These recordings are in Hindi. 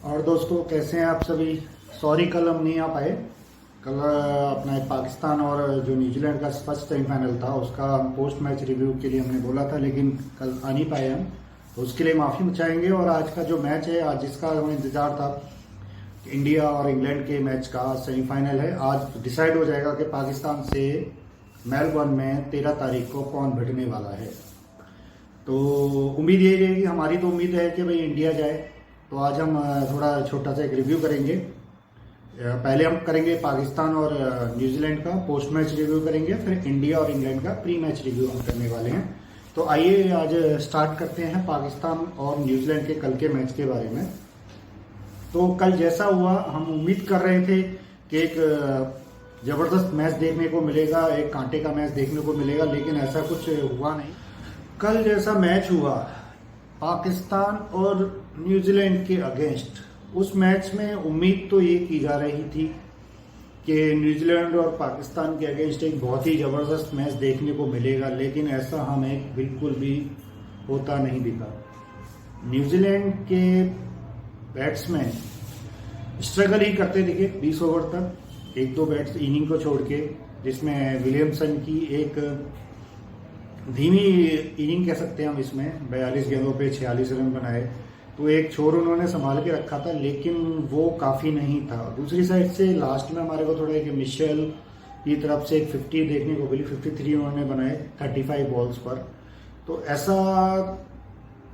और दोस्तों कैसे हैं आप सभी। सॉरी कल हम नहीं आ पाए। कल अपना पाकिस्तान और जो न्यूजीलैंड का फर्स्ट सेमीफाइनल था उसका पोस्ट मैच रिव्यू के लिए हमने बोला था, लेकिन कल आ नहीं पाए हम, तो उसके लिए माफ़ी चाहेंगे। और आज का जो मैच है, आज जिसका हमें इंतजार था, इंडिया और इंग्लैंड के मैच का सेमीफाइनल है, आज डिसाइड हो जाएगा कि पाकिस्तान से मेलबर्न में 13 तारीख को कौन भिड़ने वाला है। तो उम्मीद यही रहेगी, हमारी तो उम्मीद है कि भाई इंडिया जाए। तो आज हम थोड़ा छोटा सा एक रिव्यू करेंगे। पहले हम करेंगे पाकिस्तान और न्यूजीलैंड का पोस्ट मैच रिव्यू करेंगे, फिर इंडिया और इंग्लैंड का प्री मैच रिव्यू हम करने वाले हैं। तो आइए आज स्टार्ट करते हैं पाकिस्तान और न्यूजीलैंड के कल के मैच के बारे में। तो कल जैसा हुआ, हम उम्मीद कर रहे थे कि एक जबरदस्त मैच देखने को मिलेगा, एक कांटे का मैच देखने को मिलेगा, लेकिन ऐसा कुछ हुआ नहीं। कल जैसा मैच हुआ पाकिस्तान और न्यूजीलैंड के अगेंस्ट, उस मैच में उम्मीद तो ये की जा रही थी कि न्यूजीलैंड और पाकिस्तान के अगेंस्ट एक बहुत ही ज़बरदस्त मैच देखने को मिलेगा, लेकिन ऐसा हमें बिल्कुल भी होता नहीं दिखा। न्यूजीलैंड के बैट्समैन स्ट्रगल ही करते दिखे 20 ओवर तक, एक दो बैट्स इनिंग को छोड़ के, जिसमें विलियमसन की एक धीमी इनिंग कह सकते हैं हम, इसमें 42 गेंदों पे 46 रन बनाए। तो एक छोर उन्होंने संभाल के रखा था, लेकिन वो काफ़ी नहीं था। दूसरी साइड से लास्ट में हमारे को थोड़ा एक मिशेल की तरफ से एक 50 देखने को मिली, 53 उन्होंने बनाए 35 बॉल्स पर। तो ऐसा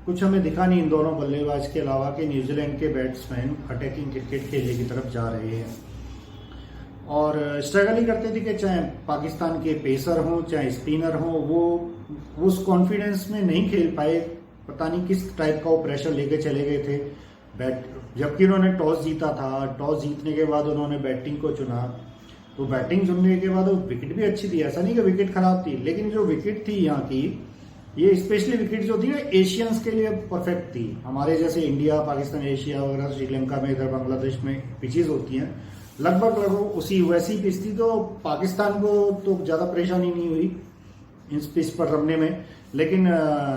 कुछ हमें दिखा नहीं इन दोनों बल्लेबाज के अलावा कि न्यूजीलैंड के बैट्समैन अटैकिंग क्रिकेट खेलने की तरफ जा रहे हैं, और स्ट्रगल ही करते थे कि चाहे पाकिस्तान के पेसर हों चाहे स्पिनर हों, वो उस कॉन्फिडेंस में नहीं खेल पाए। पता नहीं किस टाइप का वो प्रेशर लेके चले गए थे बैट, जबकि उन्होंने टॉस जीता था। टॉस जीतने के बाद उन्होंने बैटिंग को चुना, तो बैटिंग चुनने के बाद वो विकेट भी अच्छी थी, ऐसा नहीं कि विकेट खराब थी, लेकिन जो विकेट थी यहाँ की, ये स्पेशली विकेट जो थी ना एशियंस के लिए परफेक्ट थी। हमारे जैसे इंडिया, पाकिस्तान, एशिया वगैरह, श्रीलंका में, इधर बांग्लादेश में पिचेज होती हैं, लगभग उसी वैसी पिच थी। तो पाकिस्तान को तो ज़्यादा परेशानी नहीं हुई इस पिच पर रमने में, लेकिन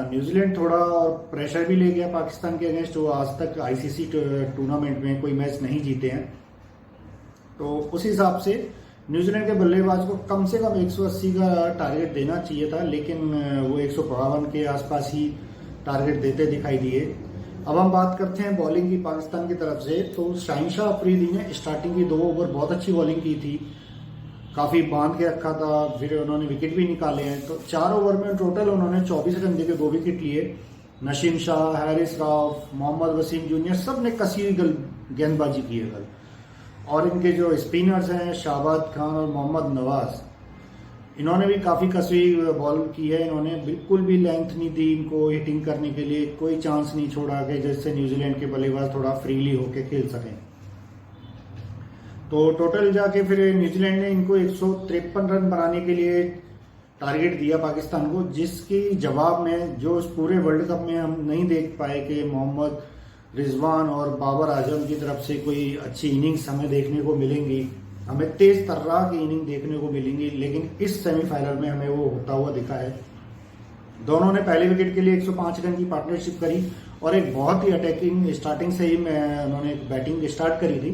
न्यूजीलैंड थोड़ा और प्रेशर भी ले गया पाकिस्तान के अगेंस्ट। वो आज तक आईसीसी टूर्नामेंट में कोई मैच नहीं जीते हैं, तो उस हिसाब से न्यूजीलैंड के बल्लेबाज को कम से कम 180 का टारगेट देना चाहिए था, लेकिन वो 152 के आसपास ही टारगेट देते दिखाई दिए। अब हम बात करते हैं बॉलिंग की पाकिस्तान की तरफ से। तो शाहीन शाह अफरीदी ने स्टार्टिंग की 2 ओवर बहुत अच्छी बॉलिंग की थी, काफ़ी बांध के रखा था, फिर उन्होंने विकेट भी निकाले हैं। तो 4 ओवर में टोटल उन्होंने 24 रन देके 2 विकेट लिए। नसीम शाह, हैरिस राव, मोहम्मद वसीम जूनियर सब ने कसी हुई गेंदबाजी की है कल। और इनके जो स्पिनर्स हैं शाहबाद खान और मोहम्मद नवाज, इन्होंने भी काफ़ी कसी बॉल की है। इन्होंने बिल्कुल भी लेंथ नहीं दी इनको हिटिंग करने के लिए, कोई चांस नहीं छोड़ा कि जिससे न्यूजीलैंड के बल्लेबाज थोड़ा फ्रीली होकर खेल सकें। तो टोटल जाके फिर न्यूजीलैंड ने इनको 153 रन बनाने के लिए टारगेट दिया पाकिस्तान को, जिसकी जवाब में जो इस पूरे वर्ल्ड कप में हम नहीं देख पाए कि मोहम्मद रिजवान और बाबर आजम की तरफ से कोई अच्छी इनिंग्स हमें देखने को मिलेंगी, हमें तेज तर्रार की इनिंग देखने को मिलेंगी, लेकिन इस सेमीफाइनल में हमें वो होता हुआ दिखा है। दोनों ने पहले विकेट के लिए 105 रन की पार्टनरशिप करी, और एक बहुत ही अटैकिंग स्टार्टिंग से ही उन्होंने बैटिंग स्टार्ट करी थी।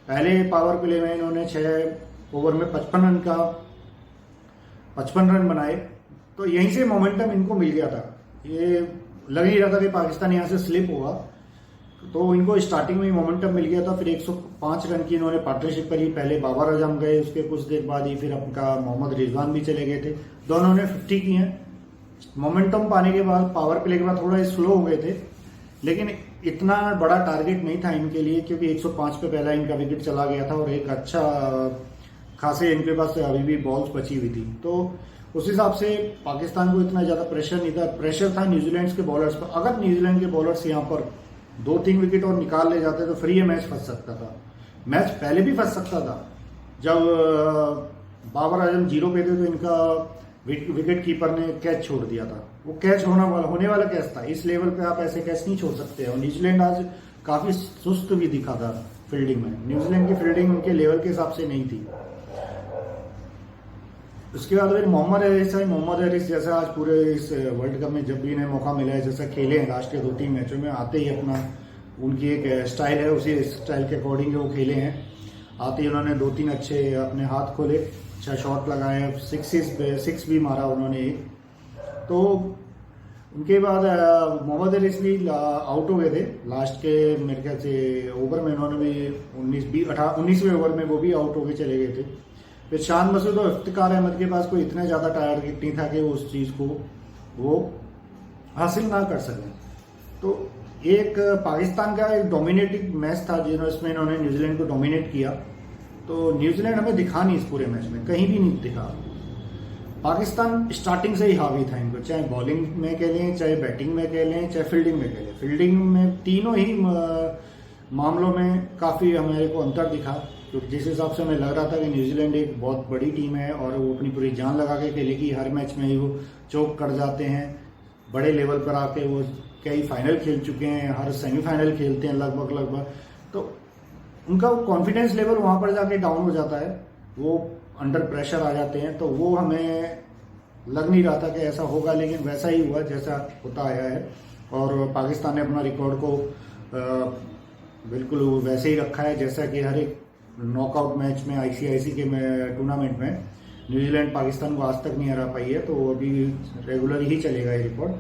पहले पावर प्ले में इन्होंने 6 ओवर में 55 रन बनाए। तो यहीं से मोमेंटम इनको मिल गया था, ये लग ही रहा था कि पाकिस्तान यहाँ से स्लिप होगा, तो इनको स्टार्टिंग में ही मोमेंटम मिल गया था। फिर 105 रन की इन्होंने पार्टनरशिप करी। पहले बाबर आजम गए, उसके कुछ देर बाद ही फिर अपना मोहम्मद रिजवान भी चले गए थे, दोनों ने 50 की हैं। मोमेंटम पाने के बाद पावर प्ले के बाद थोड़ा स्लो हो गए थे, लेकिन इतना बड़ा टारगेट नहीं था इनके लिए, क्योंकि 105 पे पहला इनका विकेट चला गया था और एक अच्छा खासे इनके पास अभी भी बॉल्स बची हुई थी। तो उस हिसाब से पाकिस्तान को इतना ज़्यादा प्रेशर नहीं था। प्रेशर था न्यूजीलैंड के बॉलर्स पर। अगर न्यूजीलैंड के बॉलर्स यहाँ पर 2-3 विकेट और निकाल ले जाते तो फिर ये मैच फंस सकता था। मैच पहले भी फंस सकता था, जब बाबर आजम 0 पे थे तो इनका विकेट कीपर ने कैच छोड़ दिया था। वो कैच होने वाला कैच था, इस लेवल पे आप ऐसे कैच नहीं छोड़ सकते। और न्यूजीलैंड आज काफ़ी सुस्त भी दिखा था फील्डिंग में, न्यूजीलैंड की फील्डिंग उनके लेवल के हिसाब से नहीं थी। उसके बाद फिर मोहम्मद हैरिस जैसा आज पूरे इस वर्ल्ड कप में जब भी इन्हें मौका मिला है, जैसा खेले हैं लास्ट के 2-3 मैचों में, आते ही अपना उनकी एक स्टाइल है, उसी स्टाइल के अकॉर्डिंग वो खेले हैं। आते ही उन्होंने 2-3 अच्छे अपने हाथ खोले, अच्छा शॉट लगाए, सिक्स भी मारा उन्होंने एक। तो उनके बाद मोहम्मद अली भी आउट हो गए थे लास्ट के मेरे ख्याल से ओवर में, उन्होंने भी 19वें ओवर में वो भी आउट होके चले गए थे। फिर शान मसूद और इफ्तिकार अहमद के पास कोई इतना ज़्यादा टारगेट नहीं था कि वो उस चीज़ को वो हासिल ना कर सकें। तो एक पाकिस्तान का एक डोमिनेटिंग मैच था जिसमें इन्होंने न्यूजीलैंड को डोमिनेट किया। तो न्यूजीलैंड हमें दिखा नहीं इस पूरे मैच में, कहीं भी नहीं दिखा। पाकिस्तान स्टार्टिंग से ही हावी था इनको, चाहे बॉलिंग में कह लें, चाहे बैटिंग में कह लें, चाहे फील्डिंग में कह लें। फील्डिंग में तीनों ही मामलों में काफ़ी हमारे को अंतर दिखा, क्योंकि जिस हिसाब से हमें लग रहा था कि न्यूजीलैंड एक बहुत बड़ी टीम है और वो अपनी पूरी जान लगा के खेलेगी, हर मैच में ही वो चौक कर जाते हैं, बड़े लेवल पर आके वो कई फाइनल खेल चुके हैं, हर सेमीफाइनल खेलते हैं लगभग। तो उनका कॉन्फिडेंस लेवल वहाँ पर जाके डाउन हो जाता है, वो अंडर प्रेशर आ जाते हैं। तो वो हमें लग नहीं रहा था कि ऐसा होगा, लेकिन वैसा ही हुआ जैसा होता आया है। और पाकिस्तान ने अपना रिकॉर्ड को बिल्कुल वैसे ही रखा है जैसा कि हर एक नॉकआउट मैच में आईसीआईसी के टूर्नामेंट में न्यूजीलैंड पाकिस्तान को आज तक नहीं हरा पाई है, तो अभी रेगुलर ही चलेगा ये रिकॉर्ड।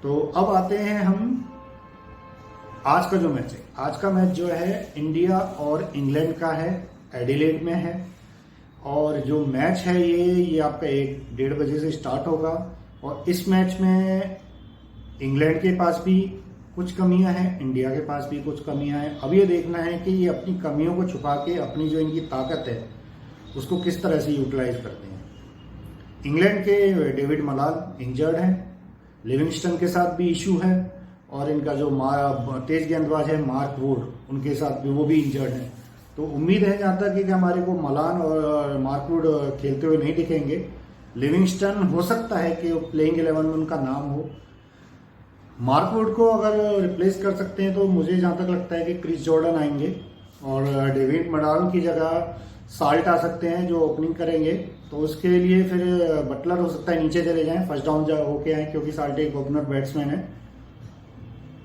तो अब आते हैं हम आज का जो मैच है। आज का मैच जो है इंडिया और इंग्लैंड का है, एडिलेड में है। और जो मैच है ये आपका 1-1:30 बजे से स्टार्ट होगा। और इस मैच में इंग्लैंड के पास भी कुछ कमियां हैं, इंडिया के पास भी कुछ कमियां हैं। अब ये देखना है कि ये अपनी कमियों को छुपा के अपनी जो इनकी ताकत है उसको किस तरह से यूटिलाइज करते हैं। इंग्लैंड के डेविड मलाल इंजर्ड हैं, लिविंगस्टन के साथ भी इशू है, और इनका जो तेज गेंदबाज है मार्क वुड, उनके साथ भी वो भी इंजर्ड है। तो उम्मीद है जहाँ तक कि हमारे को मलान और मार्क वुड खेलते हुए नहीं दिखेंगे। लिविंगस्टन हो सकता है कि प्लेइंग 11 में उनका नाम हो। मार्क वुड को अगर रिप्लेस कर सकते हैं तो मुझे जहाँ तक लगता है कि क्रिस जॉर्डन आएंगे और डेविड मलान की जगह साल्ट आ सकते हैं जो ओपनिंग करेंगे। तो उसके लिए फिर बटलर हो सकता है नीचे चले जाएं, फर्स्ट डाउन होके आए, क्योंकि साल्ट एक ओपनर बैट्समैन है।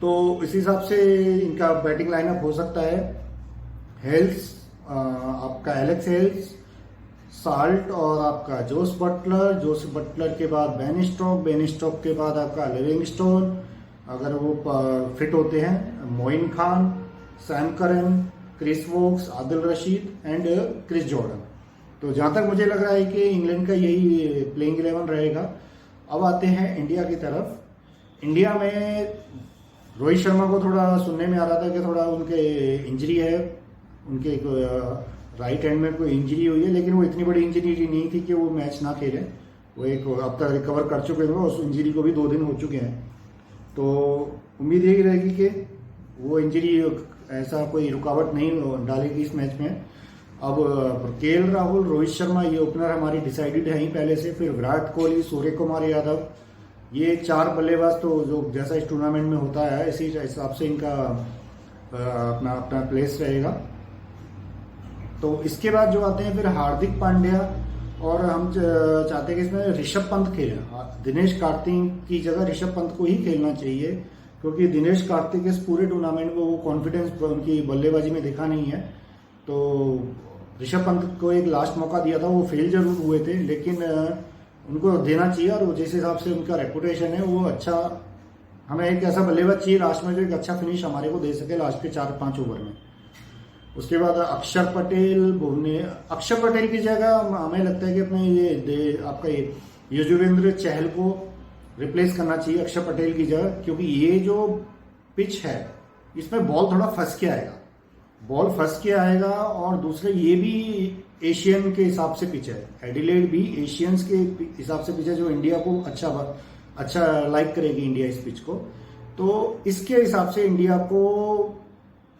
तो इस हिसाब से इनका बैटिंग लाइनअप हो सकता है हेल्स, आपका एलेक्स हेल्स, साल्ट और आपका जोस बटलर के बाद बेन स्टोक के बाद आपका लिविंगस्टोन, अगर वो फिट होते हैं, Moeen Khan, Sam Curran, Chris Woakes, Adil Rashid and Chris Jordan. तो जहां तक मुझे लग रहा है कि इंग्लैंड का यही प्लेइंग 11 रहेगा। अब आते हैं इंडिया की तरफ। इंडिया में रोहित शर्मा को थोड़ा सुनने में आ रहा था कि थोड़ा उनके इंजरी है, उनके राइट हैंड में कोई इंजरी हुई है, लेकिन वो इतनी बड़ी इंजरी नहीं थी कि वो मैच ना खेले। वो एक अब तक रिकवर कर चुके हैं, उस इंजरी को भी 2 दिन हो चुके हैं। तो उम्मीद यही रहेगी कि वो इंजरी ऐसा कोई रुकावट नहीं डालेगी इस मैच में। अब केएल राहुल, रोहित शर्मा, ये ओपनर हमारी डिसाइडेड है ही पहले से। फिर विराट कोहली, सूर्य कुमार यादव, ये 4 बल्लेबाज तो जो जैसा इस टूर्नामेंट में होता है इसी हिसाब से इनका अपना प्लेस रहेगा। तो इसके बाद जो आते हैं फिर हार्दिक पांड्या, और हम चाहते हैं कि इसमें ऋषभ पंत खेलें। दिनेश कार्तिक की जगह ऋषभ पंत को ही खेलना चाहिए, क्योंकि दिनेश कार्तिक इस पूरे टूर्नामेंट में वो कॉन्फिडेंस उनकी बल्लेबाजी में दिखा नहीं है। तो ऋषभ पंत को एक लास्ट मौका दिया था, वो फेल जरूर हुए थे, लेकिन उनको देना चाहिए। और जिस हिसाब से उनका रेपुटेशन है वो अच्छा, हमें एक ऐसा बल्लेबाज चाहिए लास्ट में जो एक अच्छा फिनिश हमारे को दे सके लास्ट के 4-5 ओवर में। उसके बाद अक्षर पटेल की जगह हमें लगता है कि अपने ये आपका ये युजवेंद्र चहल को रिप्लेस करना चाहिए अक्षर पटेल की जगह, क्योंकि ये जो पिच है इसमें बॉल थोड़ा फंस के आएगा। और दूसरे ये भी एशियन के हिसाब से पिच है, एडिलेड भी एशियंस के हिसाब से पिच है, जो इंडिया को अच्छा लाइक करेगी इंडिया इस पिच को। तो इसके हिसाब से इंडिया को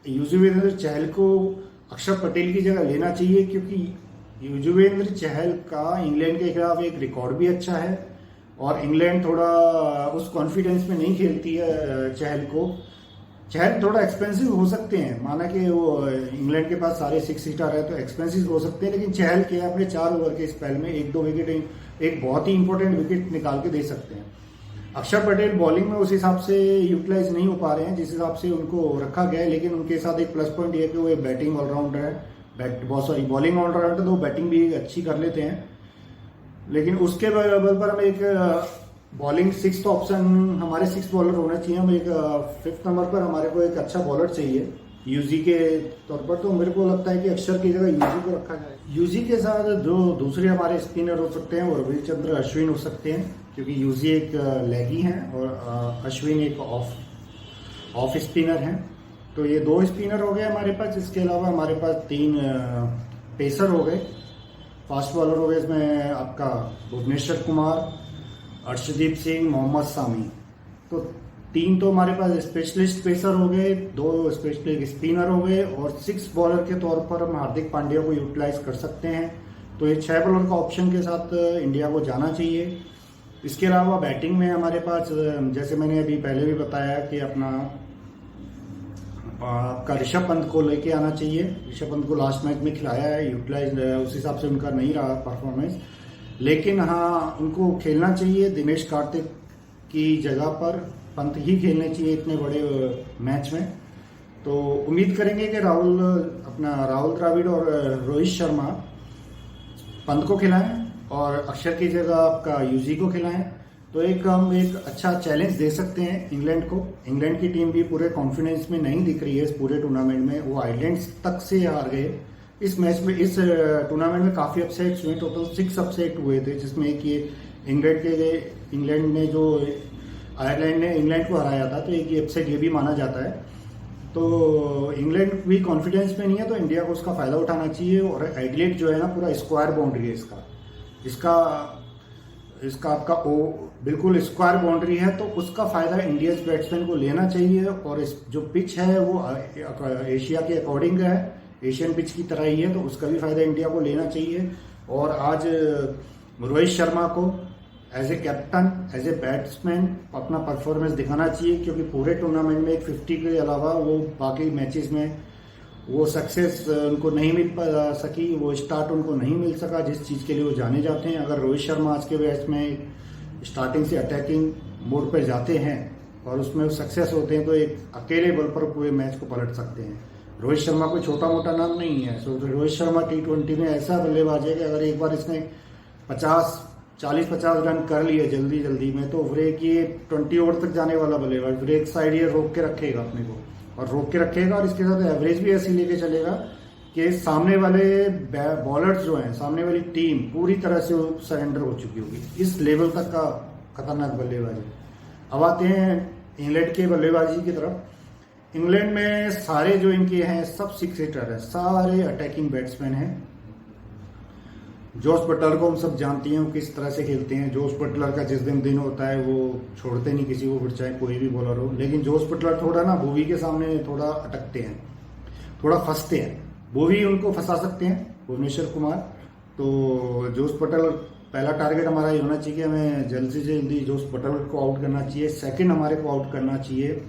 युजवेंद्र चहल को अक्षर पटेल की जगह लेना चाहिए, क्योंकि युजवेंद्र चहल का इंग्लैंड के खिलाफ एक रिकॉर्ड भी अच्छा है, और इंग्लैंड थोड़ा उस कॉन्फिडेंस में नहीं खेलती है चहल थोड़ा एक्सपेंसिव हो सकते हैं, माना कि वो इंग्लैंड के पास सारे 6 सीटर है तो एक्सपेंसिव हो सकते हैं, लेकिन चहल के अपने 4 ओवर के स्पेल में 1-2 विकेट, एक बहुत ही इंपॉर्टेंट विकेट निकाल के दे सकते हैं। अक्षर पटेल बॉलिंग में उस हिसाब से यूटिलाइज नहीं हो पा रहे हैं जिस हिसाब से उनको रखा गया है, लेकिन उनके साथ एक प्लस पॉइंट ये है कि वो एक बैटिंग ऑलराउंडर है, बॉलिंग ऑलराउंडर तो वो बैटिंग भी अच्छी कर लेते हैं। लेकिन उसके बल पर हमें एक बॉलिंग सिक्स ऑप्शन, हमारे 6 बॉलर होना चाहिए। हम एक 5th नंबर पर हमारे को एक अच्छा बॉलर चाहिए यूजी के तौर पर। तो मेरे को लगता है कि अक्षर की जगह यूजी को रखा जाए। यूजी के साथ जो दूसरे हमारे स्पिनर हो सकते हैं वो रविचंद्र अश्विन हो सकते हैं, क्योंकि यूजी एक लेगी हैं और अश्विन एक ऑफ स्पिनर हैं। तो ये 2 स्पिनर हो गए हमारे पास। इसके अलावा हमारे पास 3 पेसर हो गए, फास्ट बॉलर हो गए। इसमें आपका भुवनेश्वर कुमार, अर्शदीप सिंह, मोहम्मद सामी। तो 3 तो हमारे पास स्पेशलिस्ट पेसर हो गए, 2 स्पेशलिस्ट स्पिनर हो गए और 6 बॉलर के तौर पर हम हार्दिक पांड्या को यूटिलाइज कर सकते हैं। तो ये 6 बॉलर का ऑप्शन के साथ इंडिया को जाना चाहिए। इसके अलावा बैटिंग में हमारे पास, जैसे मैंने अभी पहले भी बताया कि अपना आपका ऋषभ पंत को लेके आना चाहिए। ऋषभ पंत को लास्ट मैच में खिलाया है, यूटिलाइज उस हिसाब से उनका नहीं रहा परफॉर्मेंस, लेकिन हाँ उनको खेलना चाहिए। दिनेश कार्तिक की जगह पर पंत ही खेलने चाहिए इतने बड़े मैच में। तो उम्मीद करेंगे कि राहुल द्रविड़ और रोहित शर्मा पंत को खिलाएं और अक्षर की जगह आपका यूजी को खिलाएं। तो हम एक अच्छा चैलेंज दे सकते हैं इंग्लैंड को। इंग्लैंड की टीम भी पूरे कॉन्फिडेंस में नहीं दिख रही है इस पूरे टूर्नामेंट में। वो आइलैंड्स तक से हार गए इस मैच में। इस टूर्नामेंट में काफी अपसेट्स हुए, टोटल 6 अपसेट हुए थे, जिसमें एक ये इंग्लैंड ने जो आयरलैंड ने इंग्लैंड को हराया था, तो एक ये अपसेट ये भी माना जाता है। तो इंग्लैंड भी कॉन्फिडेंस में नहीं है, तो इंडिया को उसका फायदा उठाना चाहिए। और एडिलेड जो है ना, पूरा स्क्वायर बाउंड्री है इसका आपका बिल्कुल स्क्वायर बाउंड्री है, तो उसका फायदा इंडियन बैट्समैन को लेना चाहिए। और इस जो पिच है वो एशिया के अकॉर्डिंग है, एशियन पिच की तरह ही है, तो उसका भी फायदा इंडिया को लेना चाहिए। और आज रोहित शर्मा को as a captain, as a batsman अपना परफॉर्मेंस दिखाना चाहिए, क्योंकि पूरे टूर्नामेंट में एक 50 के अलावा वो बाकी मैचेस में वो सक्सेस उनको नहीं मिल सकी, वो स्टार्ट उनको नहीं मिल सका जिस चीज़ के लिए वो जाने जाते हैं। अगर रोहित शर्मा आज के मैच में स्टार्टिंग से अटैकिंग मोड पर जाते हैं और उसमें सक्सेस होते हैं, तो एक अकेले बल पर पूरे मैच को पलट सकते हैं। रोहित शर्मा कोई छोटा मोटा नाम नहीं है। रोहित शर्मा T20 में ऐसा बल्लेबाज है कि अगर एक बार इसने 40-50 रन कर लिए जल्दी में, तो फिर एक ये 20 ओवर तक जाने वाला बल्लेबाज, फिर एक साइड ये रोक के रखेगा अपने को, और इसके साथ एवरेज भी ऐसी लेके चलेगा कि सामने वाले बॉलर्स जो हैं, सामने वाली टीम पूरी तरह से सरेंडर हो चुकी होगी। इस लेवल तक का खतरनाक बल्लेबाज है। अब आते हैं इंग्लैंड के बल्लेबाजी की तरफ। इंग्लैंड में सारे जो इनके हैं सब 6 हिटर है, सारे अटैकिंग बैट्समैन हैं। जोस बटलर को हम सब जानते हैं वो किस तरह से खेलते हैं। जोस बटलर का जिस दिन होता है वो छोड़ते नहीं किसी को, फिर चाहे कोई भी बॉलर हो। लेकिन जोस बटलर थोड़ा ना भुवी के सामने थोड़ा अटकते हैं, थोड़ा फंसते हैं। भुवी उनको फंसा सकते हैं, भुवनेश्वर कुमार। तो जोस बटलर पहला टारगेट हमारा ये होना चाहिए कि हमें जल्द से जल्दी जोस बटलर को आउट करना चाहिए। सेकंड हमारे को आउट करना चाहिए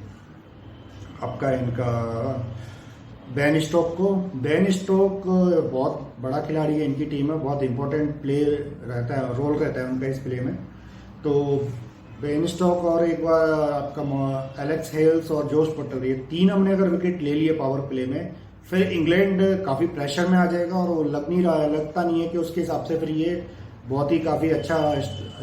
आपका इनका बेन स्टोक को। बेन स्टोक बहुत बड़ा खिलाड़ी है इनकी टीम में, बहुत इंपॉर्टेंट रोल रहता है उनका इस प्ले में। तो बेन स्टोक और एक बार आपका एलेक्स हेल्स और जोश बटलर, ये 3 हमने अगर विकेट ले लिए पावर प्ले में, फिर इंग्लैंड काफी प्रेशर में आ जाएगा और वो लगता नहीं है कि उसके हिसाब से फिर ये बहुत ही काफी अच्छा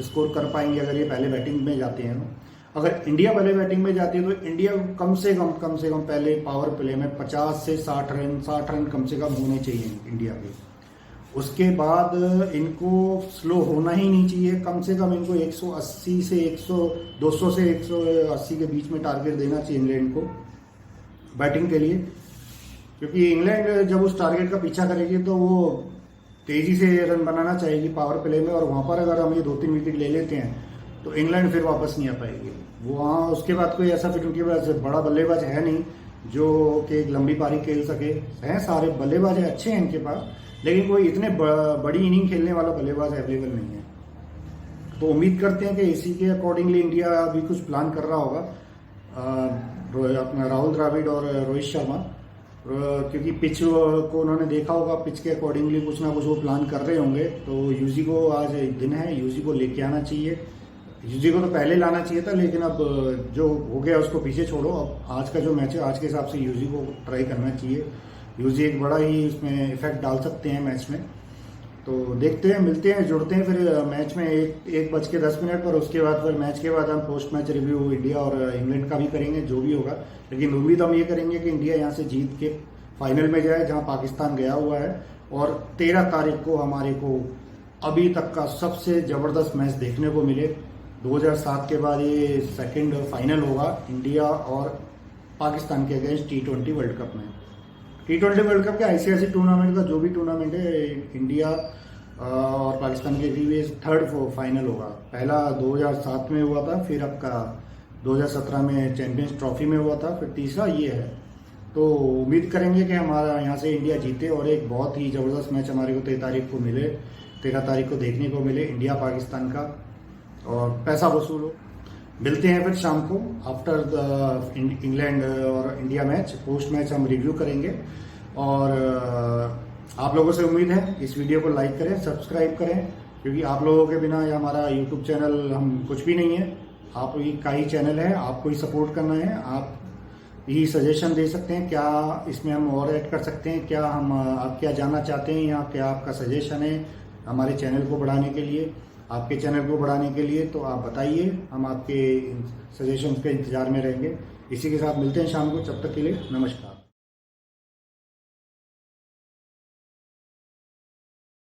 स्कोर कर पाएंगे अगर ये पहले बैटिंग में जाते हैं। अगर इंडिया पहले बैटिंग में जाती है तो इंडिया को कम से कम पहले पावर प्ले में 50 से 60 रन कम से कम होने चाहिए इंडिया के। उसके बाद इनको स्लो होना ही नहीं चाहिए, कम से कम इनको 180 से 200 से 180 के बीच में टारगेट देना चाहिए इंग्लैंड को बैटिंग के लिए। क्योंकि इंग्लैंड जब उस टारगेट का पीछा करेगी तो वो तेजी से रन बनाना चाहेगी पावर प्ले में, और वहां पर अगर हम ये 2-3 विकेट ले लेते हैं तो इंग्लैंड फिर वापस नहीं आ पाएगी। वो वहाँ उसके बाद कोई ऐसा फिर उनके पास बड़ा बल्लेबाज है नहीं जो कि एक लंबी पारी खेल सके। हैं सारे बल्लेबाज अच्छे हैं इनके पास, लेकिन कोई इतने बड़ी इनिंग खेलने वाला बल्लेबाज अवेलेबल नहीं है। तो उम्मीद करते हैं कि इसी के अकॉर्डिंगली इंडिया अभी कुछ प्लान कर रहा होगा, अपना राहुल द्रविड़ और रोहित शर्मा, क्योंकि पिच को उन्होंने देखा होगा, पिच के अकॉर्डिंगली कुछ ना कुछ वो प्लान कर रहे होंगे। तो यूजी को आज एक दिन है, यूजी को लेके आना चाहिए यूजी को तो पहले लाना चाहिए था, लेकिन अब जो हो गया उसको पीछे छोड़ो। अब आज का जो मैच है, आज के हिसाब से यूजी को ट्राई करना चाहिए। यूजी एक बड़ा ही इसमें इफेक्ट डाल सकते हैं मैच में। तो देखते हैं, मिलते हैं, जुड़ते हैं फिर मैच में 1:10 पर। उसके बाद फिर मैच के बाद हम पोस्ट मैच रिव्यू इंडिया और इंग्लैंड का भी करेंगे, जो भी होगा। लेकिन उम्मीद हम ये करेंगे कि इंडिया यहाँ से जीत के फाइनल में जाए, जहाँ पाकिस्तान गया हुआ है। और 13 तारीख को हमारे को अभी तक का सबसे जबरदस्त मैच देखने को मिले। 2007 के बाद ये सेकंड फाइनल होगा इंडिया और पाकिस्तान के अगेंस्ट T20 वर्ल्ड कप में। T20 वर्ल्ड कप के ICC टूर्नामेंट का जो भी टूर्नामेंट है, इंडिया और पाकिस्तान के बीच थर्ड फाइनल होगा। पहला 2007 में हुआ था, फिर आपका 2017 में चैंपियंस ट्रॉफी में हुआ था, फिर तीसरा ये है। तो उम्मीद करेंगे कि हमारा यहाँ से इंडिया जीते और एक बहुत ही ज़बरदस्त मैच हमारे को 13 तारीख को देखने को मिले, इंडिया पाकिस्तान का, और पैसा वसूल हो। मिलते हैं फिर शाम को आफ्टर द इंग्लैंड और इंडिया मैच। पोस्ट मैच हम रिव्यू करेंगे। और आप लोगों से उम्मीद है इस वीडियो को लाइक करें, सब्सक्राइब करें, क्योंकि आप लोगों के बिना ये हमारा यूट्यूब चैनल हम कुछ भी नहीं है। आप ही का ही चैनल है, आपको ही सपोर्ट करना है। आप ही सजेशन दे सकते हैं क्या इसमें हम और ऐड कर सकते हैं, क्या हम आप क्या जानना चाहते हैं, या क्या आपका सजेशन है हमारे चैनल को बढ़ाने के लिए, आपके चैनल को बढ़ाने के लिए। तो आप बताइए, हम आपके सजेशंस के इंतजार में रहेंगे। इसी के साथ मिलते हैं शाम को। तब तक के लिए नमस्कार।